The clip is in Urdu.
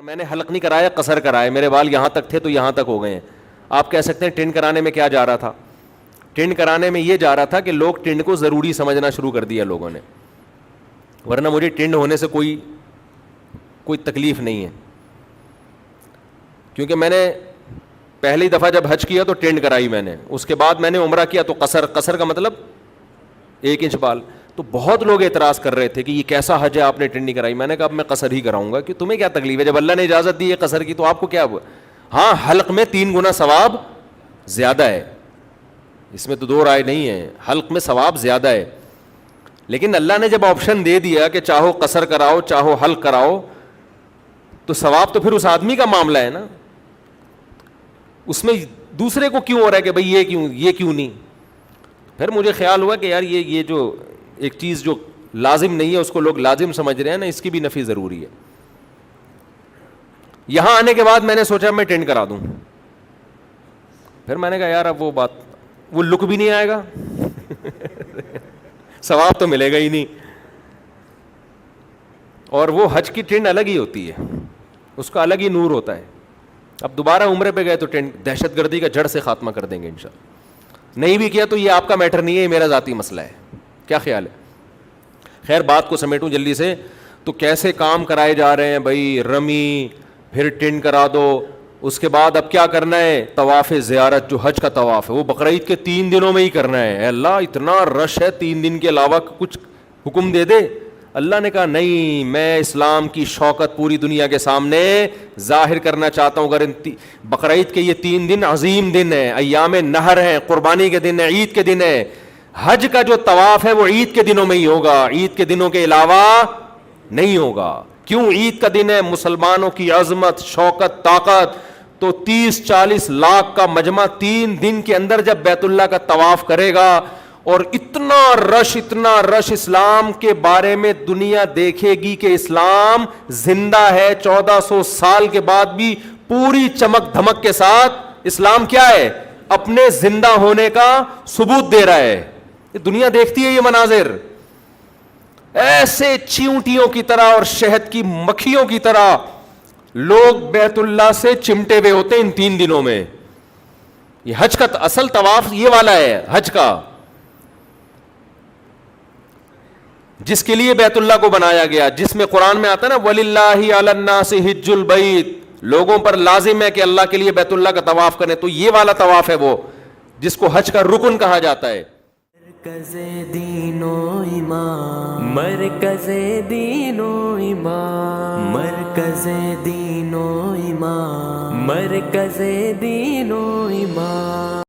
میں نے حلق نہیں کرایا، قصر کرایا، میرے بال یہاں تک تھے تو یہاں تک ہو گئے ہیں. آپ کہہ سکتے ہیں ٹرینڈ کرانے میں کیا جا رہا تھا؟ ٹرینڈ کرانے میں یہ جا رہا تھا کہ لوگ ٹرینڈ کو ضروری سمجھنا شروع کر دیا لوگوں نے، ورنہ مجھے ٹرینڈ ہونے سے کوئی تکلیف نہیں ہے، کیونکہ میں نے پہلی دفعہ جب حج کیا تو ٹرینڈ کرائی میں نے، اس کے بعد میں نے عمرہ کیا تو قصر کا مطلب 1 انچ بال. تو بہت لوگ اعتراض کر رہے تھے کہ یہ کیسا حج ہے، آپ نے ٹرینڈ نہیں کرائی. میں نے کہا اب میں قصر ہی کراؤں گا، کہ تمہیں کیا تکلیف ہے، جب اللہ نے اجازت دی ہے قصر کی تو آپ کو کیا ہوا. ہاں حلق میں 3 گنا ثواب زیادہ ہے، اس میں تو 2 رائے نہیں ہے، حلق میں ثواب زیادہ ہے. لیکن اللہ نے جب آپشن دے دیا کہ چاہو قصر کراؤ چاہو حلق کراؤ، تو ثواب تو پھر اس آدمی کا معاملہ ہے نا، اس میں دوسرے کو کیوں ہو رہا ہے کہ بھئی یہ کیوں نہیں. پھر مجھے خیال ہوا کہ یار یہ جو ایک چیز جو لازم نہیں ہے اس کو لوگ لازم سمجھ رہے ہیں نا، اس کی بھی نفی ضروری ہے. یہاں آنے کے بعد میں نے سوچا میں ٹرینڈ کرا دوں. پھر میں نے کہا یار اب وہ لک بھی نہیں آئے گا ثواب تو ملے گا ہی نہیں. اور وہ حج کی ٹرینڈ الگ ہی ہوتی ہے، اس کا الگ ہی نور ہوتا ہے. اب دوبارہ عمرے پہ گئے تو ٹرینڈ دہشت گردی کا جڑ سے خاتمہ کر دیں گے انشاءاللہ. نہیں بھی کیا تو یہ آپ کا میٹر نہیں ہے، یہ میرا ذاتی مسئلہ ہے. کیا خیال ہے؟ خیر بات کو سمیٹوں جلدی سے. تو کیسے کام کرائے جا رہے ہیں بھائی، رمی پھر ٹرینڈ کرا دو. اس کے بعد اب کیا کرنا ہے؟ طواف زیارت، جو حج کا طواف ہے وہ بقرعید کے 3 دنوں میں ہی کرنا ہے. اے اللہ اتنا رش ہے، 3 دن کے علاوہ کچھ حکم دے دے. اللہ نے کہا نہیں، میں اسلام کی شوکت پوری دنیا کے سامنے ظاہر کرنا چاہتا ہوں. اگر بقرعید کے یہ 3 دن عظیم دن ہیں، ایام نہر ہیں، قربانی کے دن ہیں، عید کے دن ہیں. حج کا جو طواف ہے وہ عید کے دنوں میں ہی ہوگا، عید کے دنوں کے علاوہ نہیں ہوگا. کیوں؟ عید کا دن ہے، مسلمانوں کی عظمت، شوکت، طاقت. تو 30-40 لاکھ کا مجمع 3 دن کے اندر جب بیت اللہ کا طواف کرے گا، اور اتنا رش اسلام کے بارے میں دنیا دیکھے گی کہ اسلام زندہ ہے. 1400 سال کے بعد بھی پوری چمک دھمک کے ساتھ اسلام کیا ہے؟ اپنے زندہ ہونے کا ثبوت دے رہا ہے. یہ دنیا دیکھتی ہے یہ مناظر، ایسے چیونٹیوں کی طرح اور شہد کی مکھیوں کی طرح لوگ بیت اللہ سے چمٹے ہوئے ہوتے ہیں ان 3 دنوں میں. یہ حج کا اصل طواف یہ والا ہے، حج کا، جس کے لیے بیت اللہ کو بنایا گیا، جس میں قرآن میں آتا ہے نا وَلِلَّهِ عَلَى النَّاسِ حِجُّ الْبَيْتِ، لوگوں پر لازم ہے کہ اللہ کے لیے بیت اللہ کا طواف کریں. تو یہ والا طواف ہے وہ جس کو حج کا رکن کہا جاتا ہے. مرکز دین و ایمان، مرکز دین و ایمان، مرکز دین و ایمان، مرکز دین و ایمان.